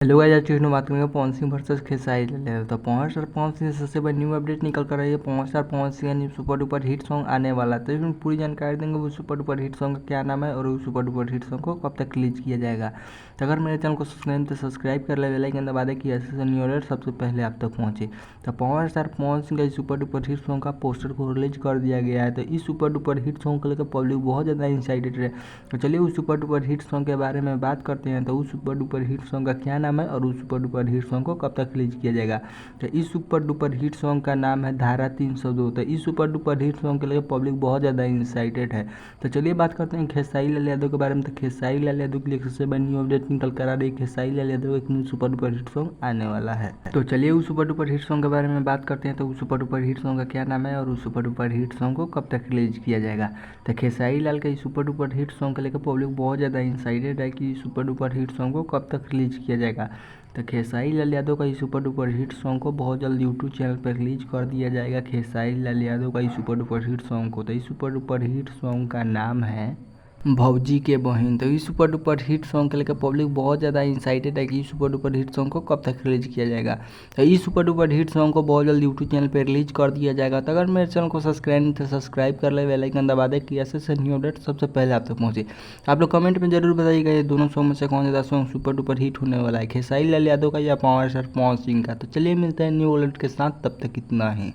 Hello guys, आज की video में बात करेंगे पवन सिंह वर्सेस खेसारी लाल। तो पवन स्टार पवन सिंह से सबसे बड़ी न्यू अपडेट निकल कर रही है। पवन स्टार पवन सिंह का new super duper hit song आने वाला है। तो इसमें पूरी जानकारी देंगे वो सुपर डुपर हिट सॉन्ग का क्या नाम है और उस सुपर डुपर हिट सॉन्ग को कब तक रिलीज किया जाएगा। तो अगर मेरे चैनल को सब्सक्राइब कर ले, बेल आइकन दबा दे कि ऐसे न्यू अलर्ट सबसे पहले आप तक पहुँचे। तो पवन स्टार पवन सिंह का सुपर डुपर हिट सॉन्ग का पोस्टर को रिलीज कर दिया गया है। तो इस सुपर डुपर हिट सॉन्ग को लेकर पब्लिक बहुत ज़्यादा एक्साइटेड है। तो चलिए उस सुपर डुपर हिट सॉन्ग के बारे में बात करते हैं। तो उस सुपर डुपर हिट सॉन्ग का क्या नाम है और उस सुपर डुपर हिट सॉन्ग को कब तक रिलीज किया जाएगा। तो इस सुपर डुपर हिट सॉन्ग का नाम है धारा 302। तो इस सुपर डुपर हिट सॉन्ग के लिए पब्लिक बहुत ज़्यादा एक्साइटेड है। तो चलिए बात करते हैं खेसारी लाल यादव के बारे में। तो खेसारी लाल यादव के लिए सबसे बड़ी न्यू अपडेट निकल कर आ रही है। खेसारी लाल यादव एक new super duper hit song आने वाला है। तो चलिए उस सुपर डुपर हिट सॉन्ग के बारे में बात करते हैं। तो उस सुपर डुपर हिट सॉन्ग का क्या नाम है और उस सुपर डुपर हिट सॉन्ग को कब तक रिलीज किया जाएगा। तो खेसारी लाल का इस सुपर डुपर हिट सॉन्ग को लेकर पब्लिक बहुत ज़्यादा एक्साइटेड है कि सुपर डुपर हिट सॉन्ग को कब तक रिलीज किया जाएगा। तो खेसारी लाल यादव का इस सुपर डुपर हिट सॉन्ग को बहुत जल्द यूट्यूब चैनल पर रिलीज कर दिया जाएगा। खेसारी लाल यादव का इस सुपर डुपर हिट सॉन्ग को। तो इस सुपर डुपर हिट सॉन्ग का नाम है भौजी के बहिन। तो इस सुपर डुपर हिट सॉन्ग के लेकर पब्लिक बहुत ज़्यादा एक्साइटेड है कि इस सुपर डुपर हिट सॉन्ग को कब तक रिलीज किया जाएगा। तो इस सुपर डुपर हिट सॉन्ग को बहुत जल्द यूट्यूब चैनल पर रिलीज कर दिया जाएगा। तो अगर मेरे चैनल को सब्सक्राइब कर ले, बेल आइकन दबा दे कि ऐसे न्यू अपडेट सबसे पहले आप तक पहुँचे। आप लोग कमेंट में जरूर बताइएगा ये दोनों सॉन्ग में से कौन ज़्यादा सॉन्ग सुपर डुपर हिट होने वाला है, खेसारी लाल यादव का या पवन स्टार पवन सिंह का। तो चलिए मिलते हैं न्यू अपडेट के साथ, तब तक इतना ही।